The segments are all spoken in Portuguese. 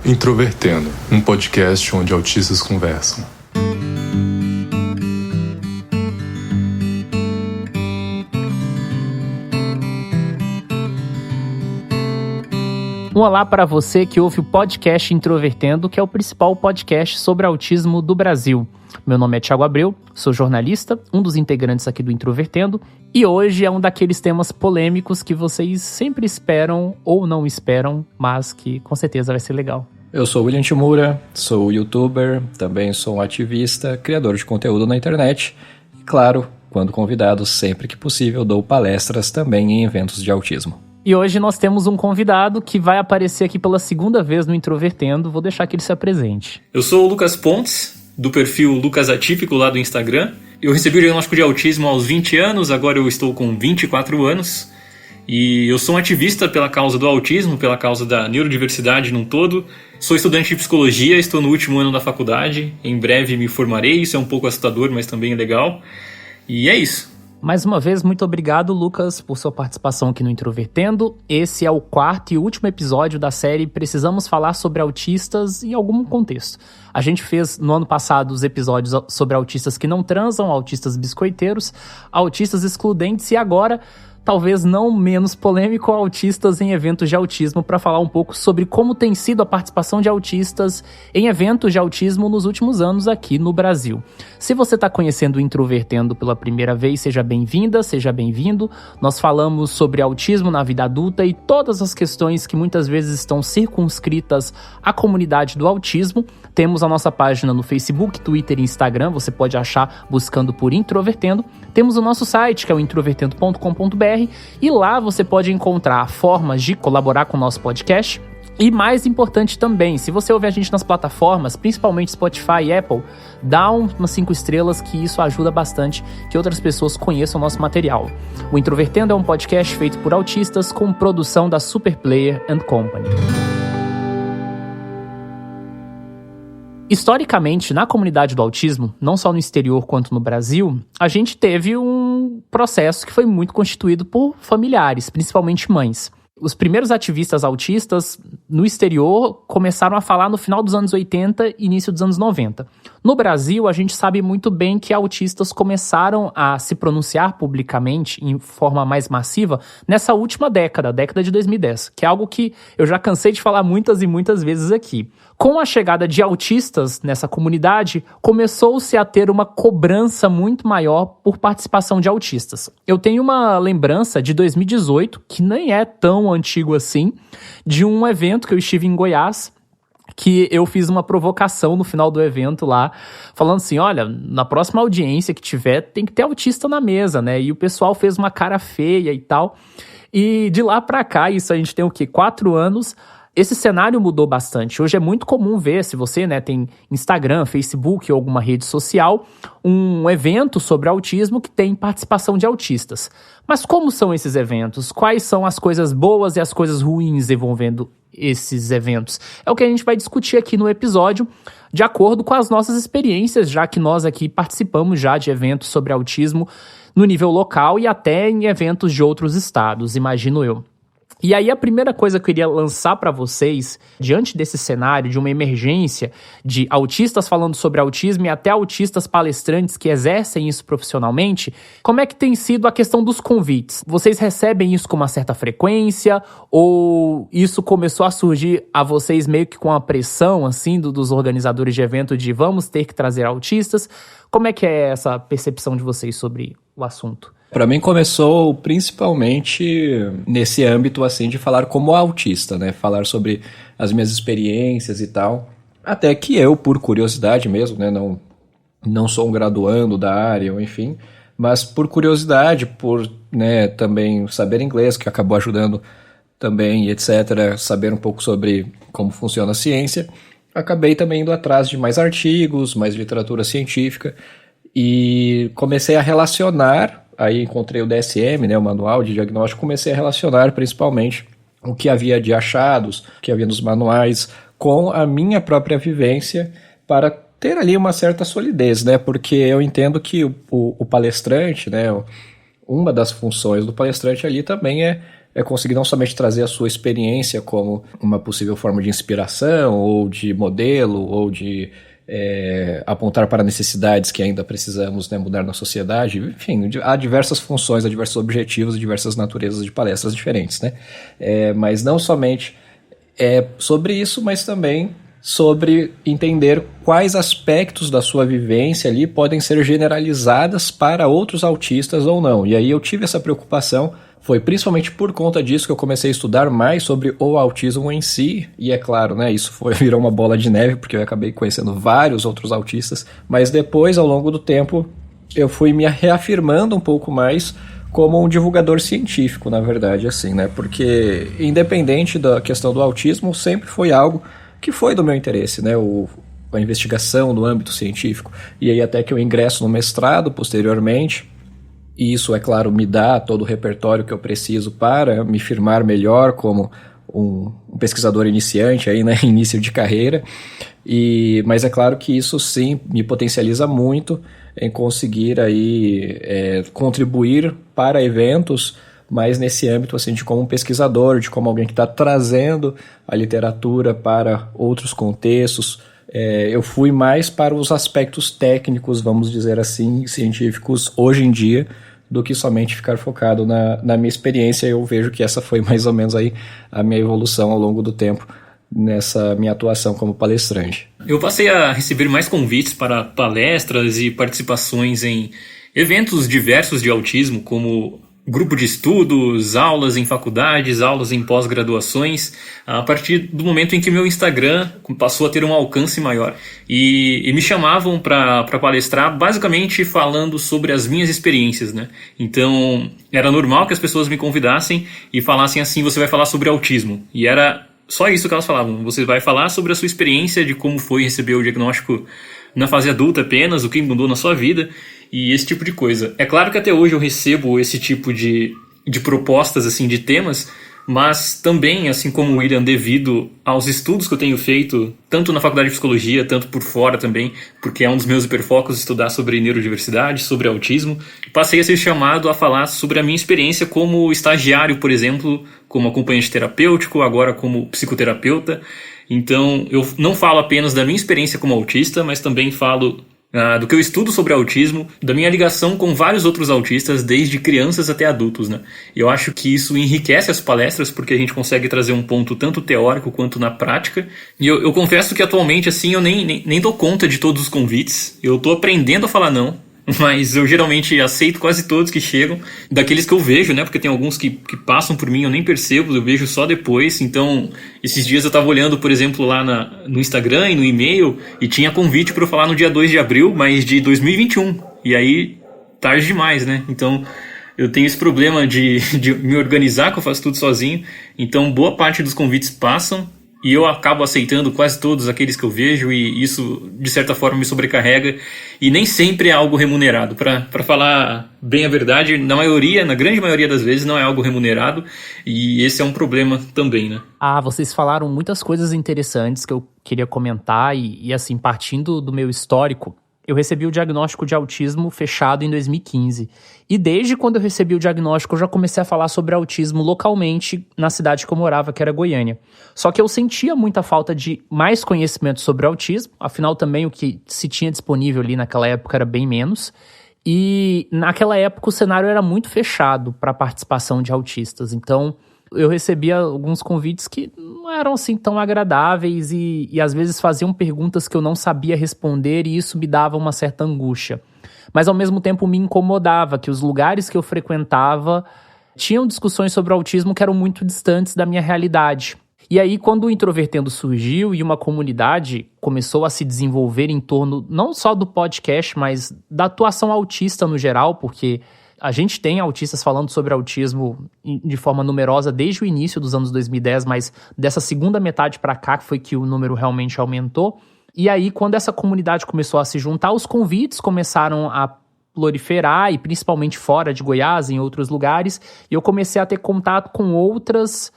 Introvertendo, um podcast onde autistas conversam. Um olá para você que ouve o podcast Introvertendo, que é o principal podcast sobre autismo do Brasil. Meu nome é Thiago Abreu, sou jornalista, um dos integrantes aqui do Introvertendo, e hoje é um daqueles temas polêmicos que vocês sempre esperam ou não esperam, mas que com certeza vai ser legal. Eu sou o William Timura, sou youtuber, também sou um ativista, criador de conteúdo na internet e, claro, quando convidado, sempre que possível, dou palestras também em eventos de autismo. E hoje nós temos um convidado que vai aparecer aqui pela segunda vez no Introvertendo. Vou deixar que ele se apresente. Eu sou o Lucas Pontes, do perfil Lucas Atípico lá do Instagram. Eu recebi o diagnóstico de autismo aos 20 anos, agora eu estou com 24 anos. E eu sou um ativista pela causa do autismo, pela causa da neurodiversidade num todo. Sou estudante de psicologia, estou no último ano da faculdade. Em breve me formarei, isso é um pouco assustador, mas também é legal. E é isso. Mais uma vez, muito obrigado, Lucas, por sua participação aqui no Introvertendo. Esse é o quarto e último episódio da série Precisamos Falar sobre Autistas em algum contexto. A gente fez no ano passado os episódios sobre autistas que não transam, autistas biscoiteiros, autistas excludentes e agora, talvez não menos polêmico, autistas em eventos de autismo, para falar um pouco sobre como tem sido a participação de autistas em eventos de autismo nos últimos anos aqui no Brasil. Se você está conhecendo o Introvertendo pela primeira vez, seja bem-vinda, seja bem-vindo. Nós falamos sobre autismo na vida adulta e todas as questões que muitas vezes estão circunscritas à comunidade do autismo. Temos a nossa página no Facebook, Twitter e Instagram, você pode achar buscando por Introvertendo. Temos o nosso site, que é o introvertendo.com.br, e lá você pode encontrar formas de colaborar com o nosso podcast. E mais importante também, se você ouve a gente nas plataformas, principalmente Spotify e Apple, dá umas 5 estrelas, que isso ajuda bastante que outras pessoas conheçam o nosso material. O Introvertendo é um podcast feito por autistas com produção da Superplayer & Company. Historicamente, na comunidade do autismo, não só no exterior quanto no Brasil, a gente teve um processo que foi muito constituído por familiares, principalmente mães. Os primeiros ativistas autistas no exterior começaram a falar no final dos anos 80 e início dos anos 90. No Brasil, a gente sabe muito bem que autistas começaram a se pronunciar publicamente em forma mais massiva nessa última década, a década de 2010, que é algo que eu já cansei de falar muitas e muitas vezes aqui. Com a chegada de autistas nessa comunidade, começou-se a ter uma cobrança muito maior por participação de autistas. Eu tenho uma lembrança de 2018, que nem é tão antigo assim, de um evento que eu estive em Goiás, que eu fiz uma provocação no final do evento lá, falando assim, olha, na próxima audiência que tiver, tem que ter autista na mesa, né? E o pessoal fez uma cara feia e tal. E de lá pra cá, isso a gente tem o quê? 4 anos... Esse cenário mudou bastante. Hoje é muito comum ver, se você tem Instagram, Facebook ou alguma rede social, um evento sobre autismo que tem participação de autistas. Mas como são esses eventos? Quais são as coisas boas e as coisas ruins envolvendo esses eventos? É o que a gente vai discutir aqui no episódio, de acordo com as nossas experiências, já que nós aqui participamos já de eventos sobre autismo no nível local e até em eventos de outros estados, imagino eu. E aí a primeira coisa que eu queria lançar para vocês, diante desse cenário de uma emergência de autistas falando sobre autismo e até autistas palestrantes que exercem isso profissionalmente, como é que tem sido a questão dos convites? Vocês recebem isso com uma certa frequência ou isso começou a surgir a vocês meio que com a pressão assim dos organizadores de evento de vamos ter que trazer autistas? Como é que é essa percepção de vocês sobre o assunto? Para mim começou principalmente nesse âmbito assim de falar como autista, né? Falar sobre as minhas experiências e tal. Até que eu, por curiosidade mesmo, né? Não sou um graduando da área, ou enfim, mas por curiosidade, por também saber inglês, que acabou ajudando também, etc., saber um pouco sobre como funciona a ciência, acabei também indo atrás de mais artigos, mais literatura científica e comecei a relacionar. Aí encontrei o DSM, o Manual de Diagnóstico, comecei a relacionar principalmente o que havia de achados, o que havia nos manuais, com a minha própria vivência para ter ali uma certa solidez, porque eu entendo que o palestrante, uma das funções do palestrante ali também é é conseguir não somente trazer a sua experiência como uma possível forma de inspiração, ou de modelo, ou de apontar para necessidades que ainda precisamos, né, mudar na sociedade. Enfim, há diversas funções, há diversos objetivos e diversas naturezas de palestras diferentes, né? Mas não somente sobre isso, mas também sobre entender quais aspectos da sua vivência ali podem ser generalizadas para outros autistas ou não. E aí eu tive essa preocupação. Foi principalmente por conta disso que eu comecei a estudar mais sobre o autismo em si, e é claro, né, isso virou uma bola de neve, porque eu acabei conhecendo vários outros autistas, mas depois, ao longo do tempo, eu fui me reafirmando um pouco mais como um divulgador científico, na verdade, assim, né, porque independente da questão do autismo, sempre foi algo que foi do meu interesse, né, a investigação no âmbito científico, e aí até que eu ingresso no mestrado posteriormente. E isso, é claro, me dá todo o repertório que eu preciso para me firmar melhor como um pesquisador iniciante, aí, né, início de carreira. Mas é claro que isso sim me potencializa muito em conseguir aí, contribuir para eventos, mas nesse âmbito assim, de como um pesquisador, de como alguém que está trazendo a literatura para outros contextos. Eu fui mais para os aspectos técnicos, vamos dizer assim, científicos hoje em dia, do que somente ficar focado na minha experiência. Eu vejo que essa foi mais ou menos aí a minha evolução ao longo do tempo nessa minha atuação como palestrante. Eu passei a receber mais convites para palestras e participações em eventos diversos de autismo, como grupo de estudos, aulas em faculdades, aulas em pós-graduações, a partir do momento em que meu Instagram passou a ter um alcance maior. E me chamavam para palestrar, basicamente falando sobre as minhas experiências, né? Então, era normal que as pessoas me convidassem e falassem assim: você vai falar sobre autismo. E era só isso que elas falavam: você vai falar sobre a sua experiência, de como foi receber o diagnóstico na fase adulta apenas, o que mudou na sua vida e esse tipo de coisa. É claro que até hoje eu recebo esse tipo de propostas assim, de temas, mas também, assim como o William, devido aos estudos que eu tenho feito, tanto na faculdade de psicologia, tanto por fora também, porque é um dos meus hiperfocos estudar sobre neurodiversidade, sobre autismo, passei a ser chamado a falar sobre a minha experiência como estagiário, por exemplo, como acompanhante terapêutico, agora como psicoterapeuta. Então, eu não falo apenas da minha experiência como autista, mas também falo do que eu estudo sobre autismo, da minha ligação com vários outros autistas, desde crianças até adultos, né? Eu acho que isso enriquece as palestras, porque a gente consegue trazer um ponto tanto teórico quanto na prática. E eu confesso que atualmente, assim, eu nem dou conta de todos os convites. Eu tô aprendendo a falar não, mas eu geralmente aceito quase todos que chegam, daqueles que eu vejo, né? Porque tem alguns que passam por mim, eu nem percebo, eu vejo só depois. Então, esses dias eu tava olhando, por exemplo, lá no Instagram e no e-mail, e tinha convite para eu falar no dia 2 de abril, mas de 2021. E aí, tarde demais, né? Então, eu tenho esse problema de me organizar, que eu faço tudo sozinho. Então, boa parte dos convites passam, e eu acabo aceitando quase todos aqueles que eu vejo, e isso, de certa forma, me sobrecarrega. E nem sempre é algo remunerado. Para falar bem a verdade, na grande maioria das vezes, não é algo remunerado. E esse é um problema também, né? Vocês falaram muitas coisas interessantes que eu queria comentar. E assim, partindo do meu histórico, eu recebi o diagnóstico de autismo fechado em 2015. E desde quando eu recebi o diagnóstico, eu já comecei a falar sobre autismo localmente na cidade que eu morava, que era Goiânia. Só que eu sentia muita falta de mais conhecimento sobre autismo, afinal também o que se tinha disponível ali naquela época era bem menos. E naquela época o cenário era muito fechado para a participação de autistas. Então eu recebia alguns convites que não eram assim tão agradáveis e às vezes faziam perguntas que eu não sabia responder, e isso me dava uma certa angústia. Mas ao mesmo tempo me incomodava que os lugares que eu frequentava tinham discussões sobre o autismo que eram muito distantes da minha realidade. E aí, quando o Introvertendo surgiu e uma comunidade começou a se desenvolver em torno não só do podcast, mas da atuação autista no geral, porque a gente tem autistas falando sobre autismo de forma numerosa desde o início dos anos 2010, mas dessa segunda metade para cá foi que o número realmente aumentou. E aí, quando essa comunidade começou a se juntar, os convites começaram a proliferar, e principalmente fora de Goiás, em outros lugares, e eu comecei a ter contato com outras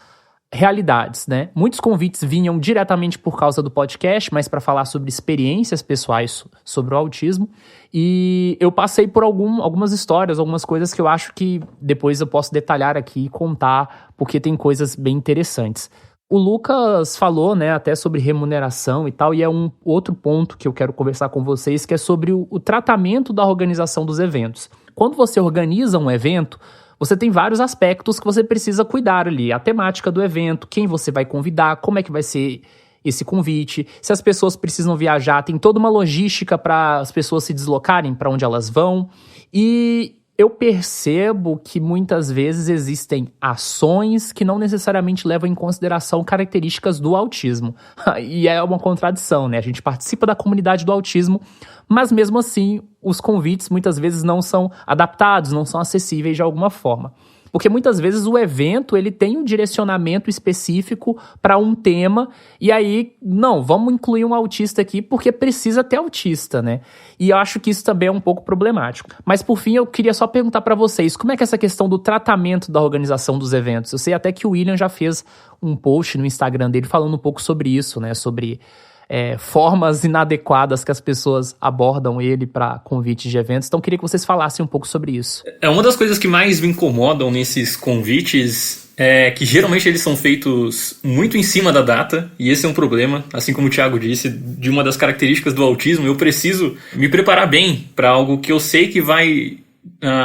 realidades, né? Muitos convites vinham diretamente por causa do podcast, mas para falar sobre experiências pessoais sobre o autismo. E eu passei por algumas histórias, algumas coisas que eu acho que depois eu posso detalhar aqui e contar, porque tem coisas bem interessantes. O Lucas falou, né, até sobre remuneração e tal, e é um outro ponto que eu quero conversar com vocês, que é sobre o tratamento da organização dos eventos. Quando você organiza um evento, você tem vários aspectos que você precisa cuidar ali. A temática do evento, quem você vai convidar, como é que vai ser esse convite, se as pessoas precisam viajar, tem toda uma logística para as pessoas se deslocarem para onde elas vão. E eu percebo que muitas vezes existem ações que não necessariamente levam em consideração características do autismo. E é uma contradição, né? A gente participa da comunidade do autismo, mas mesmo assim os convites muitas vezes não são adaptados, não são acessíveis de alguma forma. Porque muitas vezes o evento ele tem um direcionamento específico para um tema, e aí, não, vamos incluir um autista aqui porque precisa ter autista, né? E eu acho que isso também é um pouco problemático. Mas por fim, eu queria só perguntar para vocês, como é que é essa questão do tratamento da organização dos eventos? Eu sei até que o William já fez um post no Instagram dele falando um pouco sobre isso, né? Sobre formas inadequadas que as pessoas abordam ele para convites de eventos. Então, queria que vocês falassem um pouco sobre isso. Uma das coisas que mais me incomodam nesses convites é que geralmente eles são feitos muito em cima da data, e esse é um problema. Assim como o Thiago disse, de uma das características do autismo, eu preciso me preparar bem para algo que eu sei que vai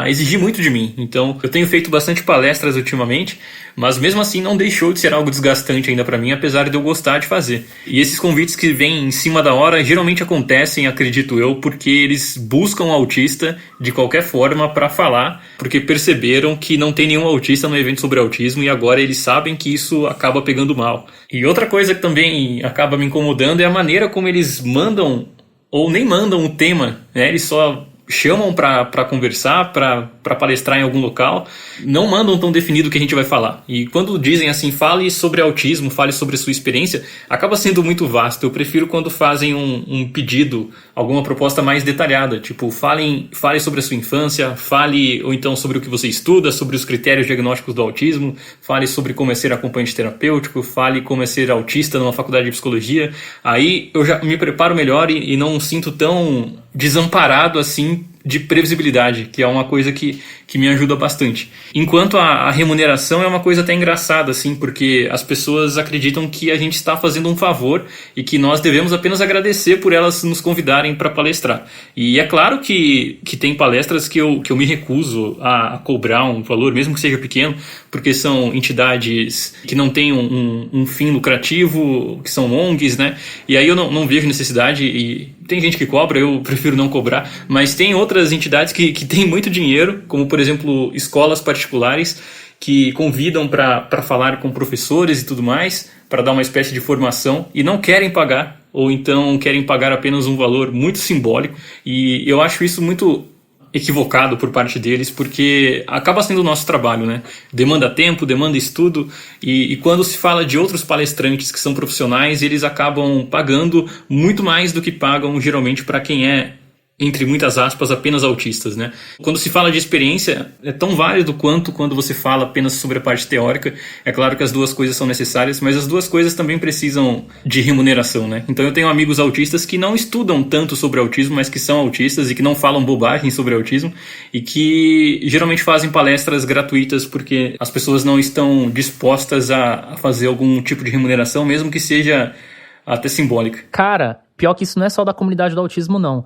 exigir muito de mim. Então, eu tenho feito bastante palestras ultimamente, mas mesmo assim não deixou de ser algo desgastante ainda para mim, apesar de eu gostar de fazer. E esses convites que vêm em cima da hora geralmente acontecem, acredito eu, porque eles buscam um autista de qualquer forma para falar, porque perceberam que não tem nenhum autista no evento sobre autismo e agora eles sabem que isso acaba pegando mal. E outra coisa que também acaba me incomodando é a maneira como eles mandam ou nem mandam o tema, né? Eles só chamam para conversar, para palestrar em algum local, não mandam tão definido o que a gente vai falar. E quando dizem assim, fale sobre autismo, fale sobre a sua experiência, acaba sendo muito vasto. Eu prefiro quando fazem um pedido, alguma proposta mais detalhada, tipo, fale sobre a sua infância, fale ou então sobre o que você estuda, sobre os critérios diagnósticos do autismo, fale sobre como é ser acompanhante terapêutico, fale como é ser autista numa faculdade de psicologia. Aí eu já me preparo melhor e não sinto tão desamparado assim de previsibilidade, que é uma coisa que me ajuda bastante. Enquanto a remuneração é uma coisa até engraçada, assim, porque as pessoas acreditam que a gente está fazendo um favor e que nós devemos apenas agradecer por elas nos convidarem para palestrar. E é claro que tem palestras que eu me recuso a cobrar um valor, mesmo que seja pequeno, porque são entidades que não têm um fim lucrativo, que são ONGs, né? E aí eu não vejo necessidade, e tem gente que cobra, eu prefiro não cobrar, mas tem outras entidades que têm muito dinheiro, como por exemplo escolas particulares que convidam para falar com professores e tudo mais, para dar uma espécie de formação e não querem pagar, ou então querem pagar apenas um valor muito simbólico, e eu acho isso muito equivocado por parte deles, porque acaba sendo o nosso trabalho, né? Demanda tempo, demanda estudo, e quando se fala de outros palestrantes que são profissionais, eles acabam pagando muito mais do que pagam geralmente para quem é, entre muitas aspas, apenas autistas, né? Quando se fala de experiência, é tão válido quanto quando você fala apenas sobre a parte teórica. É claro que as duas coisas são necessárias, mas as duas coisas também precisam de remuneração, né? Então eu tenho amigos autistas que não estudam tanto sobre autismo, mas que são autistas e que não falam bobagem sobre autismo e que geralmente fazem palestras gratuitas porque as pessoas não estão dispostas a fazer algum tipo de remuneração, mesmo que seja até simbólica. Cara, pior que isso não é só da comunidade do autismo, não.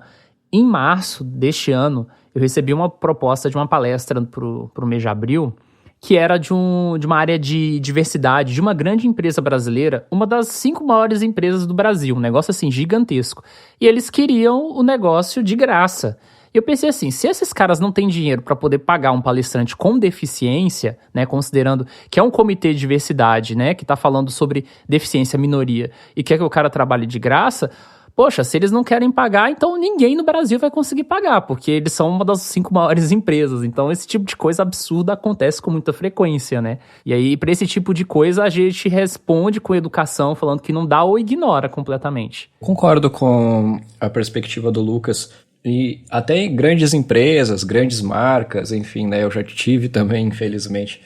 Em março deste ano, eu recebi uma proposta de uma palestra pro mês de abril, que era de uma área de diversidade, de uma grande empresa brasileira, uma das 5 maiores empresas do Brasil, um negócio assim gigantesco. E eles queriam o negócio de graça. E eu pensei assim, se esses caras não têm dinheiro para poder pagar um palestrante com deficiência, né, considerando que é um comitê de diversidade, né, que está falando sobre deficiência minoria, e quer que o cara trabalhe de graça, poxa, se eles não querem pagar, então ninguém no Brasil vai conseguir pagar, porque eles são uma das 5 maiores empresas. Então esse tipo de coisa absurda acontece com muita frequência, né? E aí, para esse tipo de coisa, a gente responde com educação, falando que não dá ou ignora completamente. Concordo com a perspectiva do Lucas. E até em grandes empresas, grandes marcas, enfim, né? Eu já tive também, infelizmente,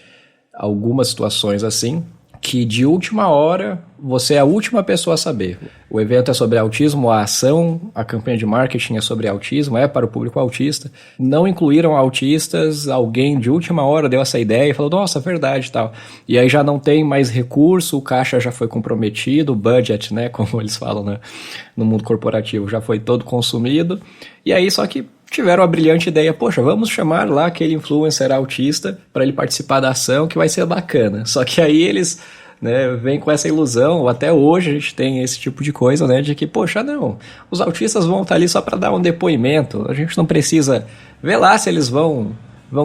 algumas situações assim, que de última hora você é a última pessoa a saber. O evento é sobre autismo, a ação, a campanha de marketing é sobre autismo, é para o público autista. Não incluíram autistas, alguém de última hora deu essa ideia e falou, nossa, verdade e tal. E aí já não tem mais recurso, o caixa já foi comprometido, o budget, né, como eles falam, né, no mundo corporativo, já foi todo consumido. E aí só que tiveram a brilhante ideia, poxa, vamos chamar lá aquele influencer autista para ele participar da ação que vai ser bacana. Só que aí eles, né, vêm com essa ilusão, até hoje a gente tem esse tipo de coisa, né, de que, poxa, não, os autistas vão estar ali só para dar um depoimento, a gente não precisa ver lá se eles vão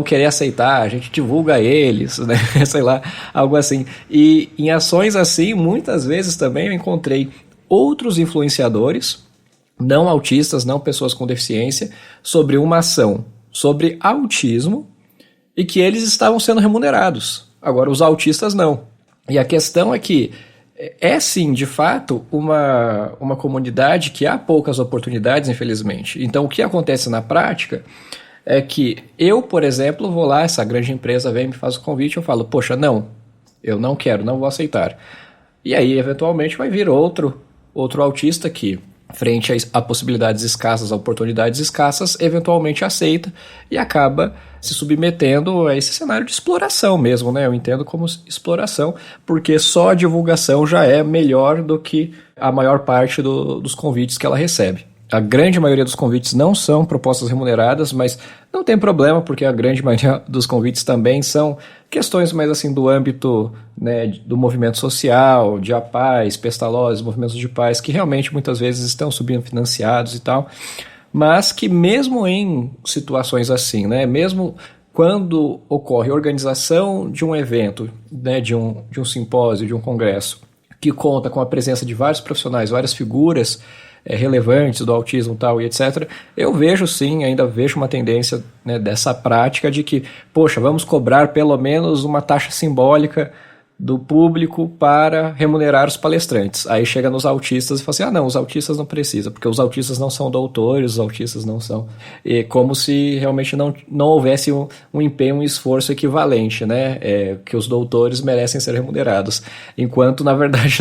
querer aceitar, a gente divulga eles, né, sei lá, algo assim. E em ações assim, muitas vezes também eu encontrei outros influenciadores, não autistas, não pessoas com deficiência, sobre uma ação sobre autismo e que eles estavam sendo remunerados. Agora, os autistas não. E a questão é que é sim, de fato, uma comunidade que há poucas oportunidades, infelizmente. Então, o que acontece na prática é que eu, por exemplo, vou lá, essa grande empresa vem, me faz o convite, eu falo, poxa, não, eu não quero, não vou aceitar. E aí, eventualmente, vai vir outro autista que, frente a possibilidades escassas, a oportunidades escassas, eventualmente aceita e acaba se submetendo a esse cenário de exploração mesmo, né? Eu entendo como exploração, porque só a divulgação já é melhor do que a maior parte dos convites que ela recebe. A grande maioria dos convites não são propostas remuneradas, mas não tem problema, porque a grande maioria dos convites também são questões mais assim do âmbito, né, do movimento social, de APAES, Pestalozzi, movimentos de paz, que realmente muitas vezes estão subfinanciados e tal, mas que mesmo em situações assim, né, mesmo quando ocorre a organização de um evento, né, de um simpósio, de um congresso, que conta com a presença de vários profissionais, várias figuras relevantes do autismo e tal, e etc., eu vejo sim, ainda vejo uma tendência, né, dessa prática de que, poxa, vamos cobrar pelo menos uma taxa simbólica do público para remunerar os palestrantes. Aí chega nos autistas e fala assim, não, os autistas não precisam, porque os autistas não são doutores, os autistas não são... E como se realmente não houvesse um empenho, um esforço equivalente, né? Que os doutores merecem ser remunerados. Enquanto, na verdade,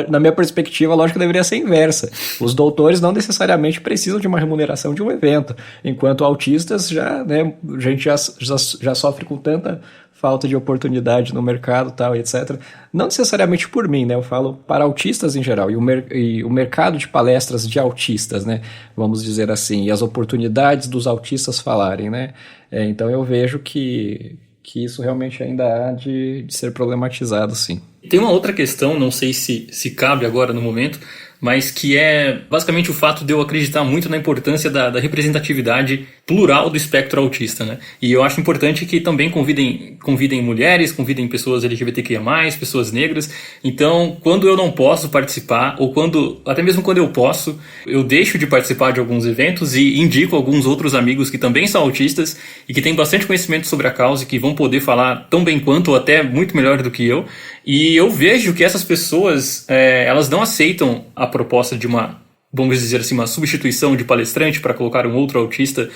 na minha perspectiva, a lógica deveria ser inversa. Os doutores não necessariamente precisam de uma remuneração de um evento, enquanto autistas já, né, a gente já sofre com tanta falta de oportunidade no mercado, tal, etc. Não necessariamente por mim, né? Eu falo para autistas em geral, e o mercado de palestras de autistas, né? Vamos dizer assim, e as oportunidades dos autistas falarem, né? Então eu vejo que isso realmente ainda há de ser problematizado, sim. Tem uma outra questão, não sei se cabe agora no momento, mas que é basicamente o fato de eu acreditar muito na importância da representatividade plural do espectro autista, né? E eu acho importante que também convidem mulheres, convidem pessoas LGBTQIA+, pessoas negras. Então, quando eu não posso participar, ou até mesmo quando eu posso, eu deixo de participar de alguns eventos e indico alguns outros amigos que também são autistas e que têm bastante conhecimento sobre a causa e que vão poder falar tão bem quanto ou até muito melhor do que eu. E eu vejo que essas pessoas, elas não aceitam a proposta de vamos dizer assim, uma substituição de palestrante para colocar um outro autista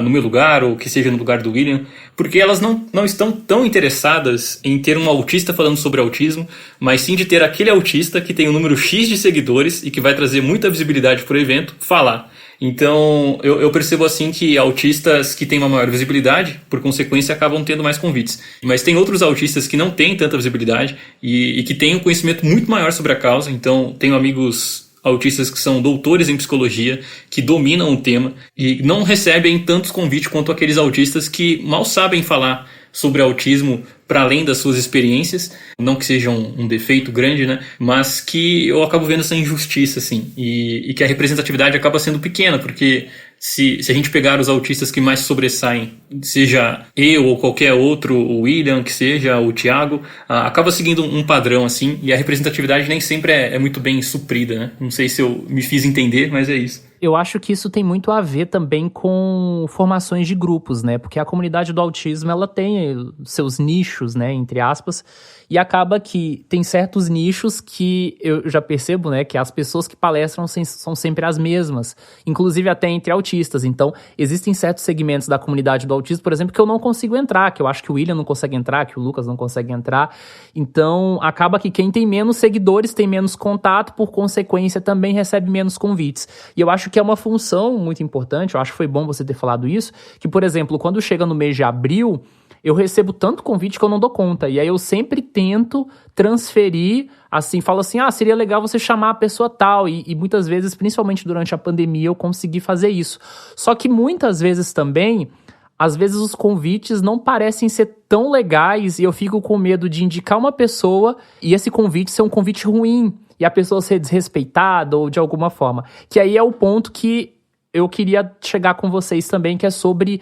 no meu lugar, ou que seja no lugar do William, porque elas não estão tão interessadas em ter um autista falando sobre autismo, mas sim de ter aquele autista que tem um número X de seguidores e que vai trazer muita visibilidade para o evento falar. Então, eu percebo assim que autistas que têm uma maior visibilidade, por consequência, acabam tendo mais convites. Mas tem outros autistas que não têm tanta visibilidade e que têm um conhecimento muito maior sobre a causa. Então, tenho amigos autistas que são doutores em psicologia, que dominam o tema e não recebem tantos convites quanto aqueles autistas que mal sabem falar sobre autismo para além das suas experiências, não que seja um defeito grande, né? Mas que eu acabo vendo essa injustiça, assim, e que a representatividade acaba sendo pequena, porque se a gente pegar os autistas que mais sobressaem, seja eu ou qualquer outro, o William, que seja o Thiago, acaba seguindo um padrão, assim, e a representatividade nem sempre é muito bem suprida, né? Não sei se eu me fiz entender, mas é isso. Eu acho que isso tem muito a ver também com formações de grupos, né? Porque a comunidade do autismo, ela tem seus nichos, né? Entre aspas, e acaba que tem certos nichos que eu já percebo, né? Que as pessoas que palestram são sempre as mesmas, inclusive até entre autistas. Então, existem certos segmentos da comunidade do autismo, por exemplo, que eu não consigo entrar, que eu acho que o William não consegue entrar, que o Lucas não consegue entrar. Então, acaba que quem tem menos seguidores tem menos contato, por consequência, também recebe menos convites. E eu acho que é uma função muito importante, eu acho que foi bom você ter falado isso, que, por exemplo, quando chega no mês de abril, eu recebo tanto convite que eu não dou conta. E aí eu sempre tento transferir, assim, falo assim, seria legal você chamar a pessoa tal. E muitas vezes, principalmente durante a pandemia, eu consegui fazer isso. Só que muitas vezes também, às vezes os convites não parecem ser tão legais e eu fico com medo de indicar uma pessoa e esse convite ser um convite ruim e a pessoa ser desrespeitada ou de alguma forma. Que aí é o ponto que eu queria chegar com vocês também, que é sobre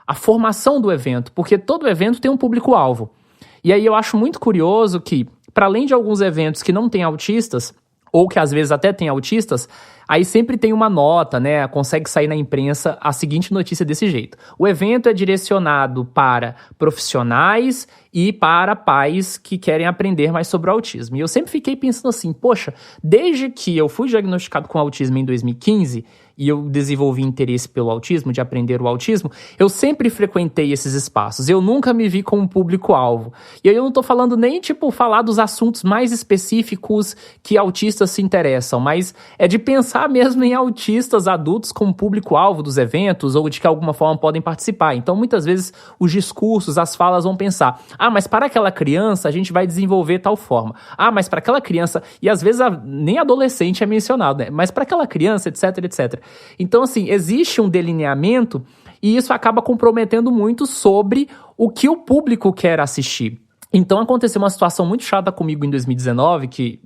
a formação do evento, porque todo evento tem um público-alvo. E aí eu acho muito curioso que, para além de alguns eventos que não têm autistas, ou que às vezes até tem autistas, aí sempre tem uma nota, né? Consegue sair na imprensa a seguinte notícia desse jeito. O evento é direcionado para profissionais e para pais que querem aprender mais sobre o autismo. E eu sempre fiquei pensando assim, poxa, desde que eu fui diagnosticado com autismo em 2015 e eu desenvolvi interesse pelo autismo, de aprender o autismo, eu sempre frequentei esses espaços. Eu nunca me vi como um público-alvo. E aí eu não tô falando nem, falar dos assuntos mais específicos que autistas se interessam, mas é de pensar mesmo em autistas adultos como público-alvo dos eventos ou de que alguma forma podem participar. Então, muitas vezes, os discursos, as falas vão pensar, mas para aquela criança a gente vai desenvolver tal forma. Mas para aquela criança, e às vezes nem adolescente é mencionado, né? Mas para aquela criança, etc, etc. Então, assim, existe um delineamento e isso acaba comprometendo muito sobre o que o público quer assistir. Então, aconteceu uma situação muito chata comigo em 2019, que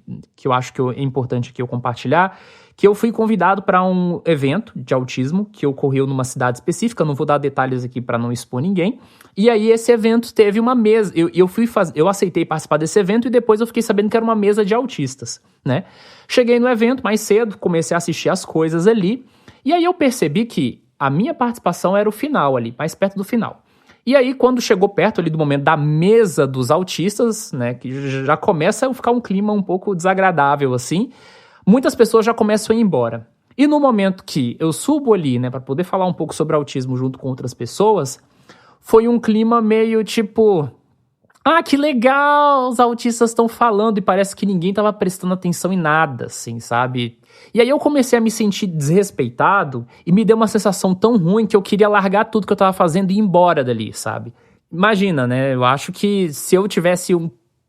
eu acho que é importante aqui eu compartilhar, que eu fui convidado para um evento de autismo que ocorreu numa cidade específica, não vou dar detalhes aqui para não expor ninguém. E aí esse evento teve uma mesa, eu aceitei participar desse evento e depois eu fiquei sabendo que era uma mesa de autistas, né? Cheguei no evento mais cedo, comecei a assistir as coisas ali, e aí eu percebi que a minha participação era o final ali, mais perto do final. E aí, quando chegou perto ali do momento da mesa dos autistas, né, que já começa a ficar um clima um pouco desagradável, assim, muitas pessoas já começam a ir embora. E no momento que eu subo ali, né, para poder falar um pouco sobre autismo junto com outras pessoas, foi um clima meio tipo... que legal, os autistas estão falando, e parece que ninguém estava prestando atenção em nada, assim, sabe? E aí eu comecei a me sentir desrespeitado e me deu uma sensação tão ruim que eu queria largar tudo que eu estava fazendo e ir embora dali, sabe? Imagina, né? Eu acho que se eu tivesse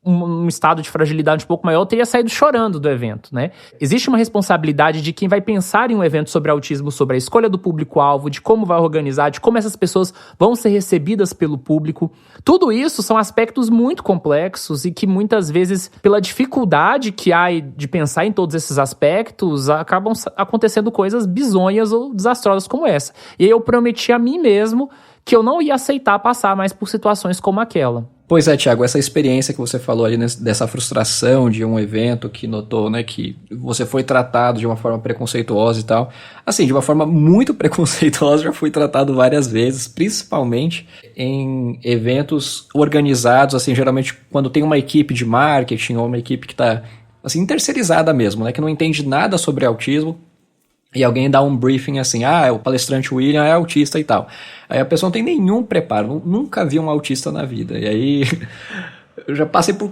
um estado de fragilidade um pouco maior, eu teria saído chorando do evento, né? Existe uma responsabilidade de quem vai pensar em um evento sobre autismo, sobre a escolha do público-alvo, de como vai organizar, de como essas pessoas vão ser recebidas pelo público. Tudo isso são aspectos muito complexos e que muitas vezes, pela dificuldade que há de pensar em todos esses aspectos, acabam acontecendo coisas bizonhas ou desastrosas como essa. E aí eu prometi a mim mesmo que eu não ia aceitar passar mais por situações como aquela. Pois é, Thiago, essa experiência que você falou ali dessa frustração de um evento que notou, né, que você foi tratado de uma forma preconceituosa e tal. Assim, de uma forma muito preconceituosa, já fui tratado várias vezes, principalmente em eventos organizados, assim, geralmente quando tem uma equipe de marketing ou uma equipe que está, assim, terceirizada mesmo, né, que não entende nada sobre autismo. E alguém dá um briefing assim, o palestrante William é autista e tal. Aí a pessoa não tem nenhum preparo, nunca vi um autista na vida. E aí eu já passei por,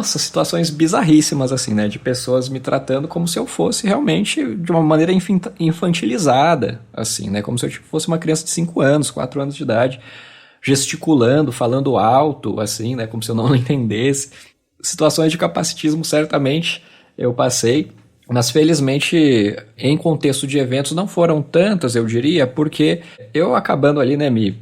situações bizarríssimas assim, né? De pessoas me tratando como se eu fosse realmente de uma maneira infantilizada, assim, né? Como se eu fosse uma criança de 5 anos, 4 anos de idade, gesticulando, falando alto, assim, né? Como se eu não entendesse. Situações de capacitismo certamente eu passei. Mas felizmente, em contexto de eventos, não foram tantas, eu diria, porque eu acabando ali, né, me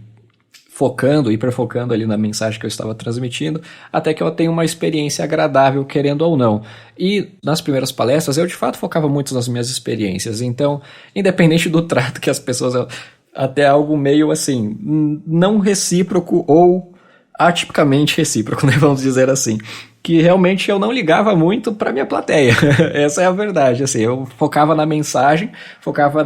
focando, hiperfocando ali na mensagem que eu estava transmitindo, até que eu tenho uma experiência agradável, querendo ou não. E nas primeiras palestras, eu de fato focava muito nas minhas experiências, então, independente do trato que as pessoas... Até algo meio assim, não recíproco ou atipicamente recíproco, né, vamos dizer assim. que realmente eu não ligava muito para minha plateia. Essa é a verdade. Assim, eu focava na mensagem, focava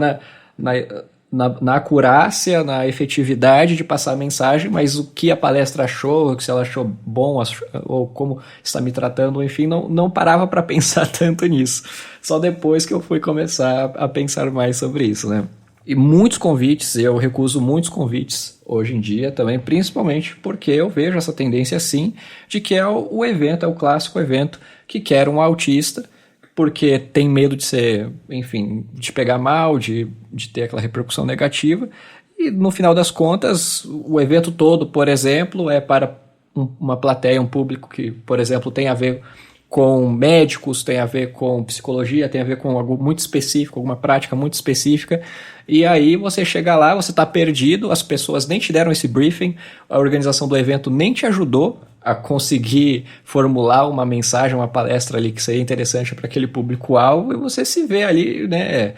na acurácia, na efetividade de passar a mensagem, mas o que a palestra achou, se ela achou bom ou como está me tratando, enfim, não parava para pensar tanto nisso. Só depois que eu fui começar a pensar mais sobre isso, né? E muitos convites, eu recuso muitos convites hoje em dia também, principalmente porque eu vejo essa tendência assim, de que é o evento, é o clássico evento que quer um autista, porque tem medo de ser, enfim, de pegar mal, de ter aquela repercussão negativa, e no final das contas, o evento todo, por exemplo, é para uma plateia, um público que, por exemplo, tem a ver com médicos, tem a ver com psicologia, tem a ver com algo muito específico, alguma prática muito específica, e aí você chega lá, você está perdido, as pessoas nem te deram esse briefing, a organização do evento nem te ajudou a conseguir formular uma mensagem, uma palestra ali que seria interessante para aquele público-alvo, e você se vê ali, né,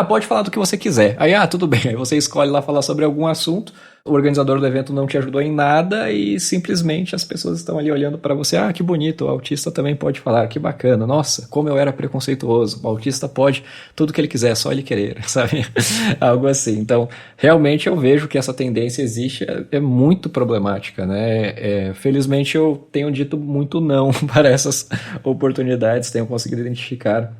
pode falar do que você quiser, aí, tudo bem, aí você escolhe lá falar sobre algum assunto, o organizador do evento não te ajudou em nada e simplesmente as pessoas estão ali olhando para você, que bonito, o autista também pode falar, que bacana, nossa, como eu era preconceituoso, o autista pode tudo que ele quiser, só ele querer, sabe? Algo assim. Então, realmente eu vejo que essa tendência existe, é muito problemática, né? Felizmente eu tenho dito muito não para essas oportunidades, tenho conseguido identificar,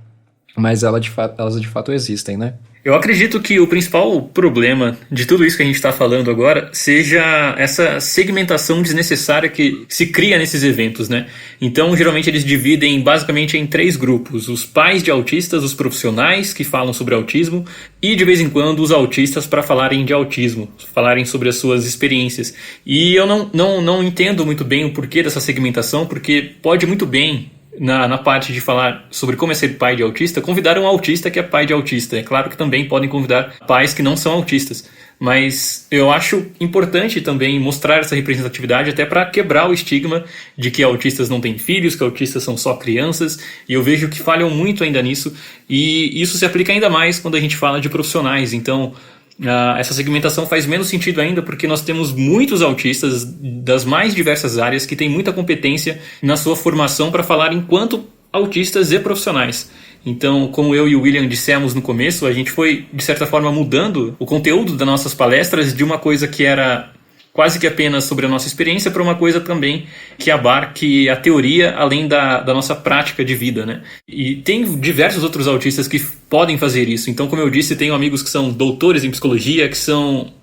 mas elas de fato existem, né? Eu acredito que o principal problema de tudo isso que a gente está falando agora seja essa segmentação desnecessária que se cria nesses eventos, né? Então, geralmente eles dividem basicamente em 3 grupos: os pais de autistas, os profissionais que falam sobre autismo e, de vez em quando, os autistas para falarem de autismo, falarem sobre as suas experiências. E eu não entendo muito bem o porquê dessa segmentação, porque pode muito bem, na parte de falar sobre como é ser pai de autista, convidar um autista que é pai de autista. É claro que também podem convidar pais que não são autistas, mas eu acho importante também mostrar essa representatividade até para quebrar o estigma de que autistas não têm filhos, que autistas são só crianças, e eu vejo que falham muito ainda nisso, e isso se aplica ainda mais quando a gente fala de profissionais. Então, essa segmentação faz menos sentido ainda porque nós temos muitos autistas das mais diversas áreas que têm muita competência na sua formação para falar enquanto autistas e profissionais. Então, como eu e o William dissemos no começo, a gente foi, de certa forma, mudando o conteúdo das nossas palestras de uma coisa que era quase que apenas sobre a nossa experiência para uma coisa também que abarque a teoria além da nossa prática de vida, né? E tem diversos outros autistas que podem fazer isso. Então, como eu disse, tenho amigos que são doutores em psicologia, que são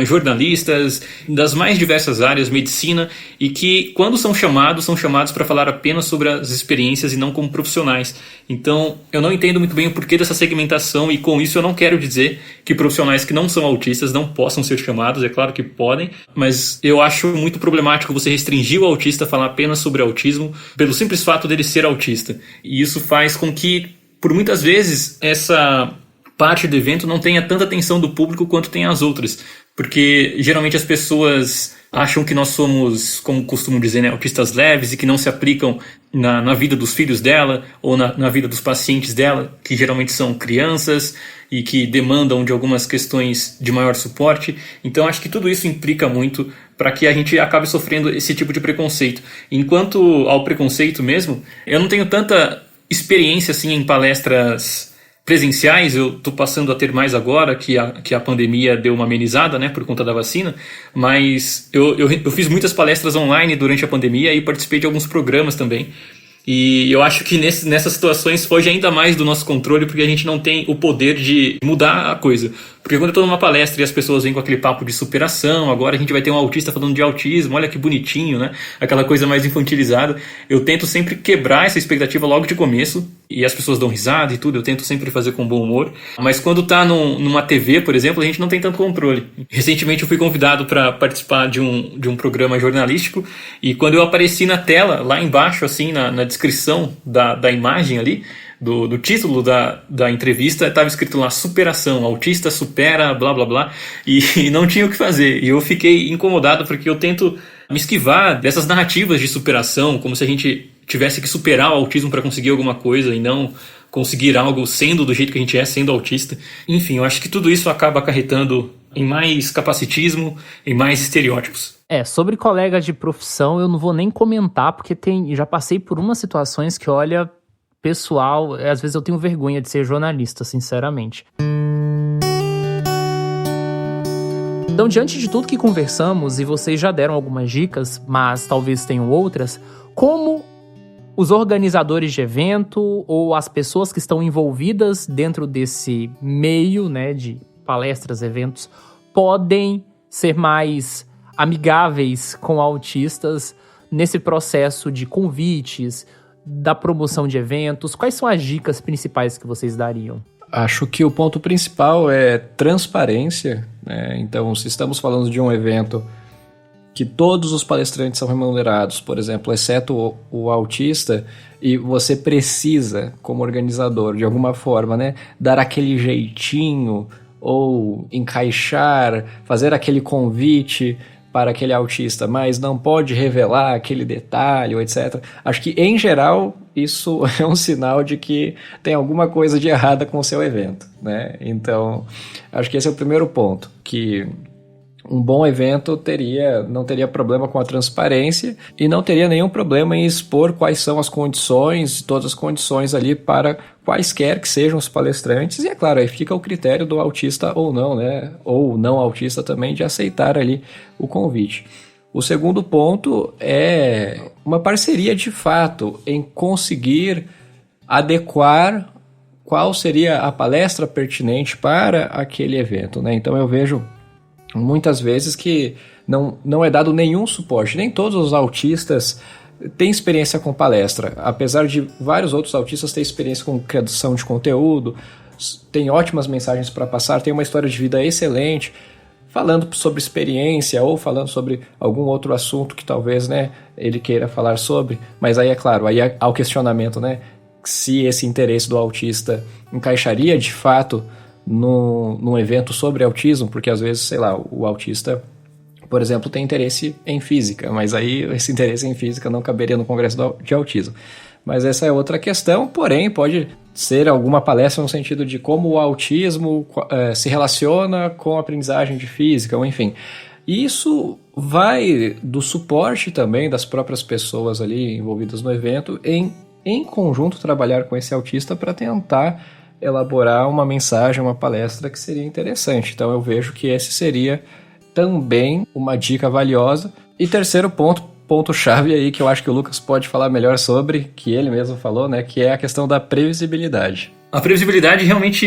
jornalistas das mais diversas áreas, medicina, e que quando são chamados para falar apenas sobre as experiências e não como profissionais. Então eu não entendo muito bem o porquê dessa segmentação, e com isso eu não quero dizer que profissionais que não são autistas não possam ser chamados, é claro que podem, mas eu acho muito problemático você restringir o autista a falar apenas sobre autismo pelo simples fato dele ser autista, e isso faz com que, por muitas vezes, essa parte do evento não tenha tanta atenção do público quanto tem as outras, porque geralmente as pessoas acham que nós somos, como costumam dizer, né, autistas leves, e que não se aplicam na vida dos filhos dela ou na vida dos pacientes dela, que geralmente são crianças e que demandam de algumas questões de maior suporte. Então acho que tudo isso implica muito para que a gente acabe sofrendo esse tipo de preconceito. Enquanto ao preconceito mesmo, eu não tenho tanta experiência assim em palestras presenciais, eu estou passando a ter mais agora que a pandemia deu uma amenizada, né, por conta da vacina, mas eu fiz muitas palestras online durante a pandemia e participei de alguns programas também. E eu acho que nessas situações foge ainda mais do nosso controle, porque a gente não tem o poder de mudar a coisa. Porque quando eu estou numa palestra e as pessoas vêm com aquele papo de superação, agora a gente vai ter um autista falando de autismo, olha que bonitinho, né? Aquela coisa mais infantilizada. Eu tento sempre quebrar essa expectativa logo de começo, e as pessoas dão risada e tudo, eu tento sempre fazer com bom humor. Mas quando tá numa TV, por exemplo, a gente não tem tanto controle. Recentemente eu fui convidado para participar de um programa jornalístico, e quando eu apareci na tela, lá embaixo, assim, na descrição da imagem ali, do título da entrevista, estava escrito lá: superação, autista supera, blá blá blá, e não tinha o que fazer. E eu fiquei incomodado porque eu tento me esquivar dessas narrativas de superação, como se a gente tivesse que superar o autismo para conseguir alguma coisa e não conseguir algo sendo do jeito que a gente é, sendo autista. Enfim, eu acho que tudo isso acaba acarretando em mais capacitismo, em mais estereótipos. Sobre colegas de profissão eu não vou nem comentar, porque já passei por umas situações que, olha, pessoal, às vezes eu tenho vergonha de ser jornalista, sinceramente. Então, diante de tudo que conversamos, e vocês já deram algumas dicas, mas talvez tenham outras, como os organizadores de evento ou as pessoas que estão envolvidas dentro desse meio, né, de palestras, eventos, podem ser mais amigáveis com autistas nesse processo de convites, da promoção de eventos? Quais são as dicas principais que vocês dariam? Acho que o ponto principal é transparência, né? Então, se estamos falando de um evento que todos os palestrantes são remunerados, por exemplo, exceto o autista, e você precisa, como organizador, de alguma forma, né, dar aquele jeitinho ou encaixar, fazer aquele convite para aquele autista, mas não pode revelar aquele detalhe, etc. Acho que, em geral, isso é um sinal de que tem alguma coisa de errada com o seu evento, né? Então, acho que esse é o primeiro ponto, que um bom evento não teria problema com a transparência e não teria nenhum problema em expor quais são as condições, todas as condições ali para quaisquer que sejam os palestrantes. E é claro, aí fica o critério do autista ou não, né? Ou não autista também, de aceitar ali o convite. O segundo ponto é uma parceria de fato em conseguir adequar qual seria a palestra pertinente para aquele evento, né? Então eu vejo muitas vezes que não é dado nenhum suporte. Nem todos os autistas têm experiência com palestra, apesar de vários outros autistas terem experiência com criação de conteúdo, têm ótimas mensagens para passar, têm uma história de vida excelente, falando sobre experiência ou falando sobre algum outro assunto que talvez, né, ele queira falar sobre. Mas aí, é claro, aí há o questionamento, né, se esse interesse do autista encaixaria de fato num evento sobre autismo, porque às vezes, sei lá, o autista, por exemplo, tem interesse em física, mas aí esse interesse em física não caberia no congresso de autismo. Mas essa é outra questão, porém pode ser alguma palestra no sentido de como o autismo se relaciona com a aprendizagem de física, ou enfim. Isso vai do suporte também das próprias pessoas ali envolvidas no evento em conjunto trabalhar com esse autista para tentar elaborar uma mensagem, uma palestra que seria interessante. Então eu vejo que esse seria também uma dica valiosa. E terceiro ponto-chave aí, que eu acho que o Lucas pode falar melhor sobre, que ele mesmo falou, né, que é a questão da previsibilidade. A previsibilidade realmente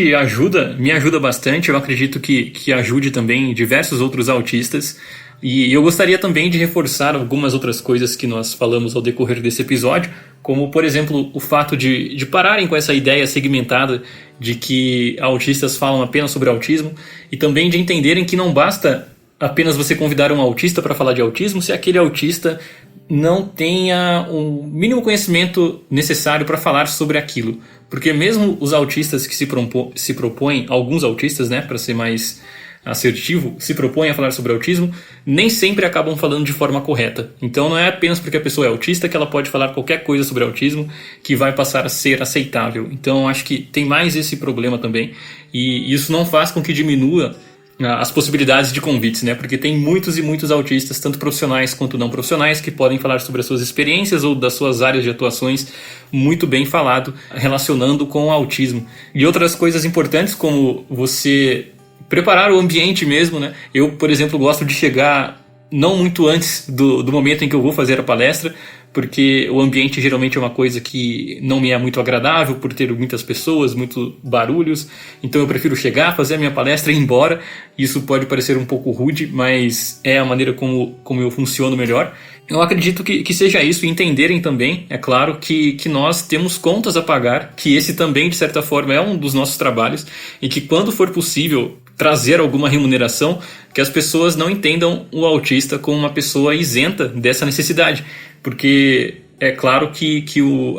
me ajuda bastante. Eu acredito que ajude também diversos outros autistas. E eu gostaria também de reforçar algumas outras coisas que nós falamos ao decorrer desse episódio, como, por exemplo, o fato de pararem com essa ideia segmentada de que autistas falam apenas sobre autismo, e também de entenderem que não basta apenas você convidar um autista para falar de autismo se aquele autista não tenha o mínimo conhecimento necessário para falar sobre aquilo. Porque mesmo os autistas que se propõem, alguns autistas, né, para ser mais assertivo, se propõem a falar sobre autismo, nem sempre acabam falando de forma correta. Então não é apenas porque a pessoa é autista que ela pode falar qualquer coisa sobre autismo que vai passar a ser aceitável. Então acho que tem mais esse problema também, e isso não faz com que diminua as possibilidades de convites, né? Porque tem muitos e muitos autistas, tanto profissionais quanto não profissionais, que podem falar sobre as suas experiências ou das suas áreas de atuações muito bem falado, relacionando com o autismo. E outras coisas importantes, como você preparar o ambiente mesmo, né? Eu, por exemplo, gosto de chegar não muito antes do momento em que eu vou fazer a palestra, porque o ambiente geralmente é uma coisa que não me é muito agradável, por ter muitas pessoas, muitos barulhos. Então eu prefiro chegar, fazer a minha palestra e ir embora. Isso pode parecer um pouco rude, mas é a maneira como eu funciono melhor. Eu acredito que seja isso, e entenderem também, é claro, que nós temos contas a pagar, que esse também, de certa forma, é um dos nossos trabalhos, e que quando for possível trazer alguma remuneração, que as pessoas não entendam o autista como uma pessoa isenta dessa necessidade. Porque é claro que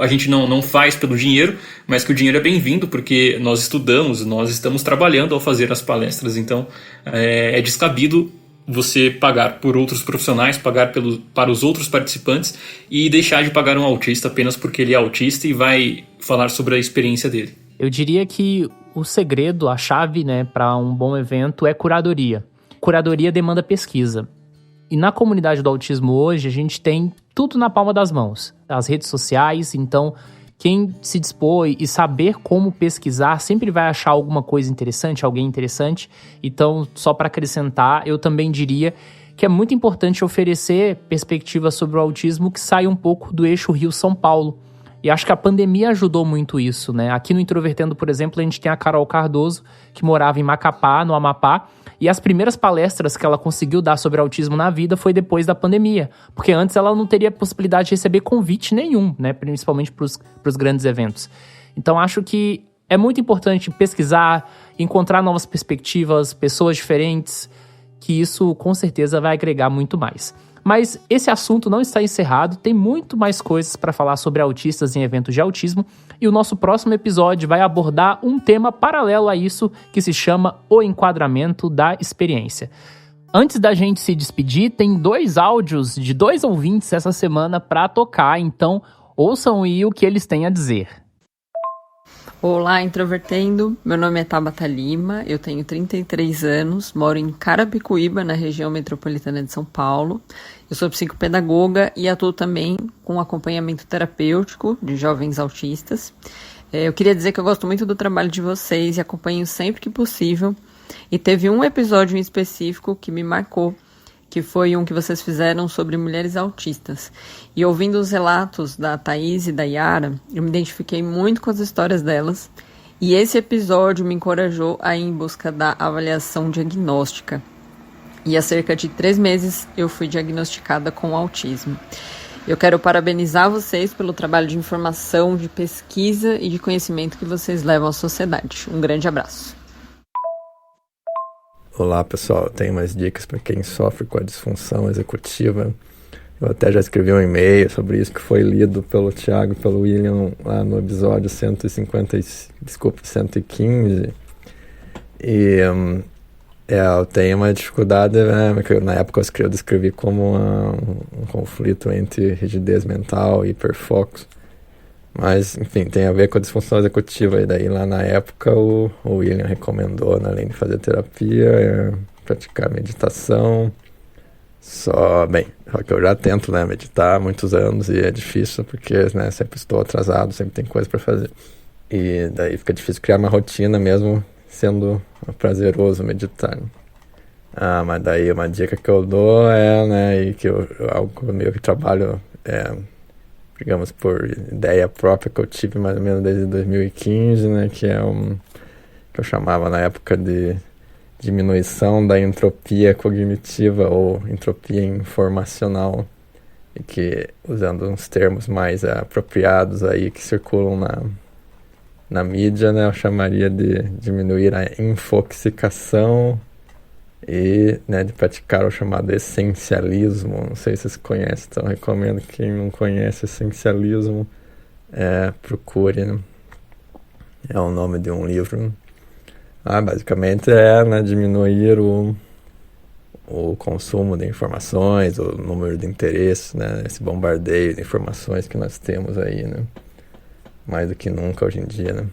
a gente não faz pelo dinheiro, mas que o dinheiro é bem-vindo, porque nós estudamos, nós estamos trabalhando ao fazer as palestras. Então é descabido você pagar por outros profissionais, pagar para os outros participantes e deixar de pagar um autista apenas porque ele é autista e vai falar sobre a experiência dele. Eu diria que o segredo, a chave, né, para um bom evento é curadoria. curadoria demanda pesquisa. E na comunidade do autismo hoje, a gente tem tudo na palma das mãos. As redes sociais, então, quem se dispõe e saber como pesquisar sempre vai achar alguma coisa interessante, alguém interessante. Então, só para acrescentar, eu também diria que é muito importante oferecer perspectivas sobre o autismo que saia um pouco do eixo Rio-São Paulo. E acho que a pandemia ajudou muito isso, né? Aqui no Introvertendo, por exemplo, a gente tem a Carol Cardoso, que morava em Macapá, no Amapá, e as primeiras palestras que ela conseguiu dar sobre autismo na vida foi depois da pandemia, porque antes ela não teria possibilidade de receber convite nenhum, né? Principalmente para os grandes eventos. Então acho que é muito importante pesquisar, encontrar novas perspectivas, pessoas diferentes, que isso com certeza vai agregar muito mais. Mas esse assunto não está encerrado, tem muito mais coisas para falar sobre autistas em eventos de autismo, e o nosso próximo episódio vai abordar um tema paralelo a isso, que se chama o enquadramento da experiência. Antes da gente se despedir, tem 2 áudios de 2 ouvintes essa semana para tocar, então ouçam aí o que eles têm a dizer. Olá, Introvertendo. Meu nome é Tabata Lima, eu tenho 33 anos, moro em Carapicuíba, na região metropolitana de São Paulo. Eu sou psicopedagoga e atuo também com acompanhamento terapêutico de jovens autistas. Eu queria dizer que eu gosto muito do trabalho de vocês e acompanho sempre que possível. E teve um episódio em específico que me marcou, que foi um que vocês fizeram sobre mulheres autistas. E ouvindo os relatos da Thaís e da Yara, eu me identifiquei muito com as histórias delas, e esse episódio me encorajou a ir em busca da avaliação diagnóstica. E há cerca de 3 meses eu fui diagnosticada com autismo. Eu quero parabenizar vocês pelo trabalho de informação, de pesquisa e de conhecimento que vocês levam à sociedade. Um grande abraço. Olá pessoal, eu tenho umas dicas para quem sofre com a disfunção executiva. Eu até já escrevi um e-mail sobre isso que foi lido pelo Thiago e pelo William lá no episódio 115. E eu tenho uma dificuldade, né, que na época eu descrevi como um conflito entre rigidez mental e hiperfoco. Mas, enfim, tem a ver com a disfunção executiva. E daí, lá na época, o William recomendou, né, além de fazer terapia, praticar meditação. Só que eu já tento, né, meditar há muitos anos e é difícil porque, né, sempre estou atrasado, sempre tem coisa para fazer. E daí fica difícil criar uma rotina mesmo sendo prazeroso meditar. Mas daí uma dica que eu dou né, e que algo meio que trabalho digamos, por ideia própria que eu tive mais ou menos desde 2015, né, que é que eu chamava na época de diminuição da entropia cognitiva ou entropia informacional, e que, usando uns termos mais apropriados aí que circulam na mídia, né, eu chamaria de diminuir a infoxicação e, né, de praticar o chamado essencialismo. Não sei se vocês conhecem, então recomendo que quem não conhece essencialismo procure, né? É o nome de um livro. Basicamente né, diminuir o consumo de informações, o número de interesses, né, esse bombardeio de informações que nós temos aí, né, mais do que nunca hoje em dia, né.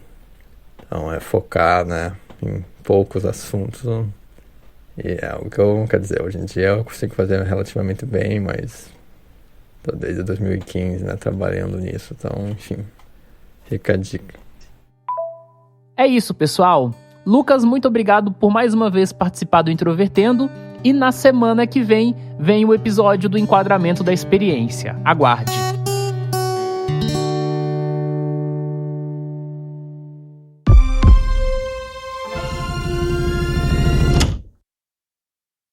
Então focar, né, em poucos assuntos. E é algo que quer dizer, hoje em dia eu consigo fazer relativamente bem, mas estou desde 2015, né, trabalhando nisso. Então, enfim, fica a dica. É isso, pessoal. Lucas, muito obrigado por mais uma vez participar do Introvertendo. E na semana que vem o episódio do enquadramento da experiência. Aguarde!